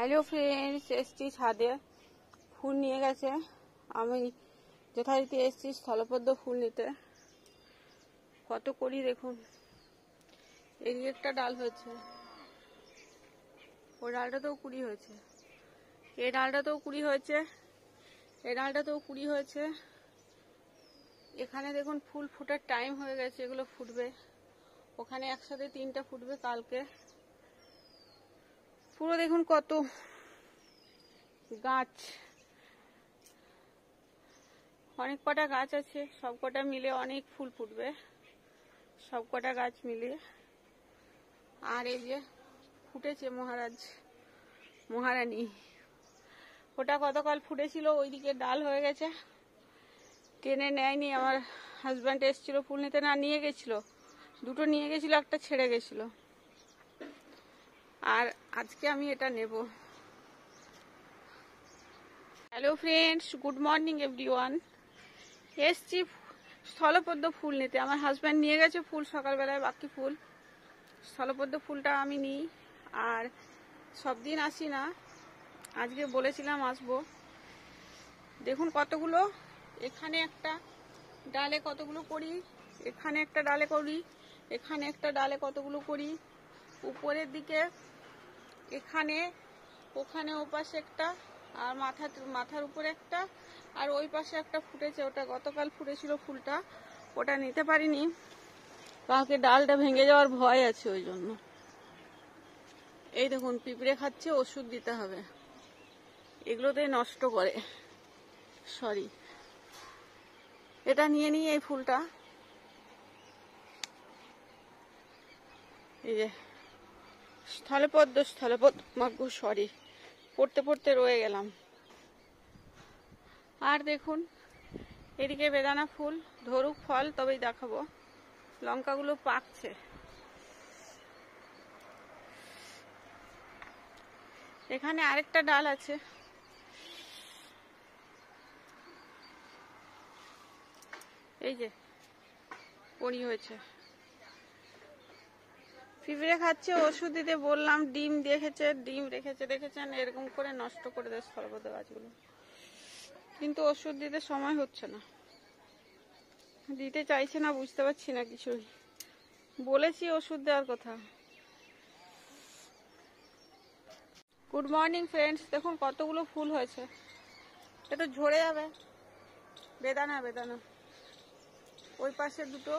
Hello friends, এসছি ছাদে। ফুল নিয়ে গেছে। আমি যথারীতি এসছি স্থলপদ্ম ফুল নিতে। কত করি দেখুন, এই একটা ডাল হয়েছে, ওই ডালটাতেও কুড়ি হয়েছে, এই ডালটাতেও কুড়ি হয়েছে, এই ডালটাতেও কুড়ি হয়েছে। এখানে দেখুন ফুল ফোটার টাইম হয়ে গেছে, এগুলো ফুটবে। ওখানে একসাথে 3টা ফুটবে কালকে। পুরো দেখুন কত গাছ, অনেক কটা গাছ আছে, সব কটা মিলে অনেক ফুল ফুটবে, সব কটা গাছ মিলিয়ে। আর এই যে ফুটেছে মহারাজ মহারানী, ওটা গতকাল ফুটেছিল, ওইদিকে ডাল হয়ে গেছে, টেনে নেয়নি। আমার হাজব্যান্ড এসেছিল ফুল নিতে, না নিয়ে গেছিল, দুটো নিয়ে গেছিল, একটা ছেড়ে গেছিল। আর আজকে আমি এটা নেব। Hello friends, good morning everyone. এসছি স্থলপদ্ম ফুল নিতে। আমার হাজব্যান্ড নিয়ে গেছে ফুল সকালবেলায়, বাকি ফুল। স্থলপদ্ম ফুলটা আমি নিই, আর সব দিন আসি না, আজকে বলেছিলাম আসবো। দেখুন কতগুলো, এখানে একটা ডালে কতগুলো করি, এখানে একটা ডালে করি, এখানে একটা ডালে কতগুলো করি, উপরের দিকে এখানে, ওখানে ওপাশে একটা, আর মাথার উপরে একটা, আর ওই পাশে একটা ফুটেছে, ওটা গতকাল ফুটেছিল ফুলটা, ওটা নিতে পারিনি, কালকে ডালটা ভেঙে যাওয়ার ভয় আছে, ওই জন্য। এই দেখুন পিঁপড়ে খাচ্ছে, ওষুধ দিতে হবে, এগুলোতেই নষ্ট করে। সরি, এটা নিয়ে নিই এই ফুলটা। এই যে স্থলপদ্ম, সরি, পড়তে পড়তে রয়ে গেলাম। আর দেখুন এদিকে বেদানা ফুল, ধরুক ফল তবেই দেখাবো। লঙ্কাগুলো পাকছে। এখানে আরেকটা ডাল আছে, এই যে কড়ি হয়েছে, পিঁপড়ে খাচ্ছে, ওষুধ দিতে বললাম। ডিম রেখেছে, দেখেছেন, এরকম করে নষ্ট করে দেয় স্থলপদ্ম গাছগুলো, কিন্তু ওষুধ দিতে সময় হচ্ছে না, দিতে চাইছে না, বুঝতে পারছি না কিছুই। বলেছি ওষুধ দেওয়ার কথা। গুড মর্নিং ফ্রেন্ডস, দেখুন কতগুলো ফুল হয়েছে, এটা ঝরে যাবে। বেদানা ওই পাশে দুটো,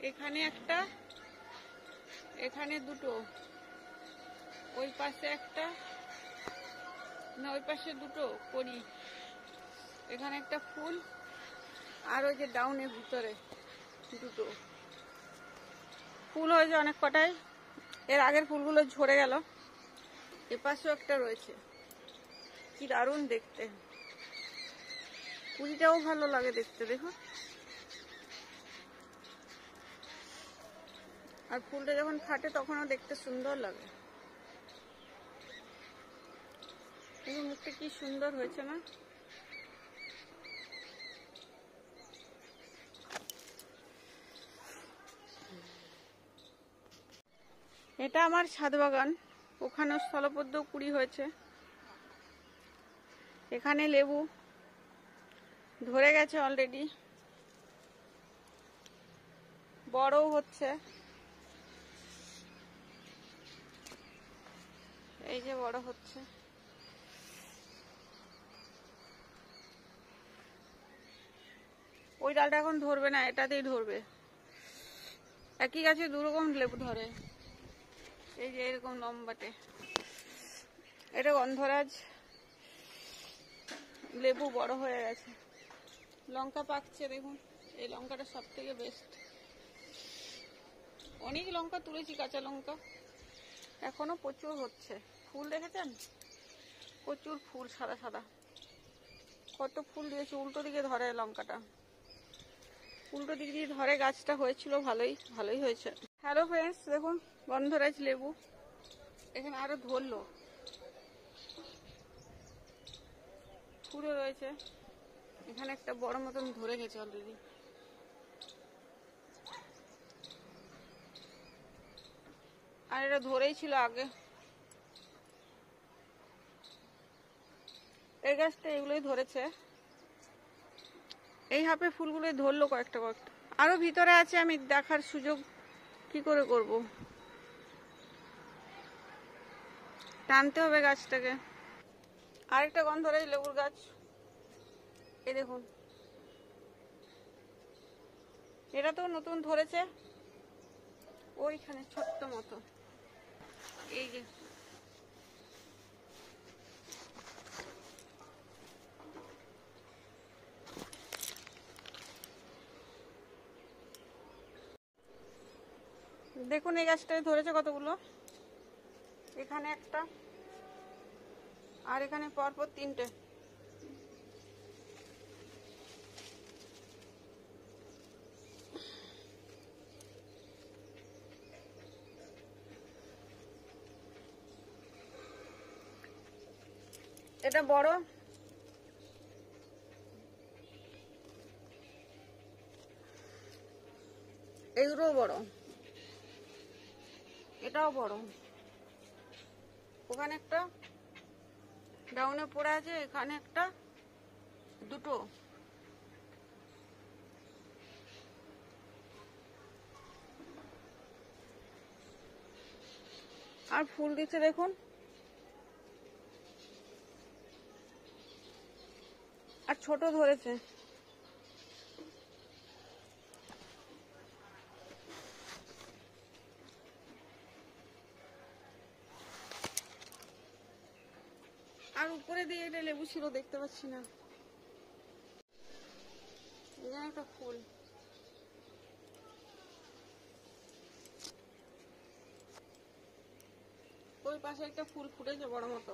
এখানে একটা, এখানে দুটো, ওই পাশে একটা, না ওই পাশে দুটো করি, এখানে একটা ফুল, আর ওই যে ডাউনের ভিতরে দুটো ফুল হয়েছে, অনেক কটাই। এর আগের ফুলগুলো ঝরে গেল। এপাশেও একটা রয়েছে, কি দারুণ দেখতে, কুড়িটাও ভালো লাগে দেখতে, দেখো। আর ফুলটা যখন ফাটে তখনও দেখতে সুন্দর লাগে। কিন্তু মুখটা কি সুন্দর হয়েছে না? এটা আমার ছাদ বাগান, ওখানেও স্থলপদ্ম কুড়ি হয়েছে। এখানে লেবু ধরে গেছে অলরেডি, বড়ও হচ্ছে, এই যে বড় হচ্ছে। ওই ডালটা এখন ধরবে না, এটাতেই ধরবে। একই গাছে দুরকম লেবু ধরে, এই যে এরকম লম্বাটে, এটা গন্ধরাজ লেবু, বড় হয়ে গেছে। লঙ্কা পাকছে, দেখুন এই লঙ্কাটা সব থেকে বেস্ট। অনেক লঙ্কা তুলেছি, কাঁচা লঙ্কা, এখনো প্রচুর হচ্ছে। ফুল দেখেছেন, প্রচুর ফুল, সাদা সাদা, কত ফুল দিয়েছে। উল্টো দিকে ধরে লঙ্কাটা, উল্টো দিক দিয়ে ধরে। গাছটা হয়েছিল ভালোই হয়েছে। হ্যালো ফ্রেন্ডস, দেখুন গন্ধরাজ লেবু, এখানে আরো ধরলো, ফুলও রয়েছে। এখানে একটা বড় মতন ধরে গেছে অলরেডি। আর এটা ধরেই ছিল আগে। এই গাছটা এগুলোই ধরেছে, এই হাফে ফুলগুলোই ধরলো কয়েকটা কয়েকটা। আরো ভিতরে আছে, আমি দেখার সুযোগ কি করে করব, টানতে হবে গাছটাকে। আরেকটা গন্ধ ধরেছে লেবুর গাছ, এই দেখুন, এটা তো নতুন ধরেছে ওইখানে ছোট্ট মতো। এই যে দেখুন, এই গাছটায় ধরেছে কতগুলো, এখানে একটা আর এখানে পরপর তিনটে। এটা বড়, এগুলোও বড়, এটাও বড়, ওখানে একটা ডাউনে পড়ে আছে, এখানে একটা, দুটো। আর ফুল দিচ্ছে দেখুন, আর ছোট ধরেছে। আর উপরে দিয়ে এটা লেবু ছিল, দেখতে পাচ্ছি না। এখানে একটা ফুল, ওই পাশে একটা ফুল ফুটেছে বড় মতো।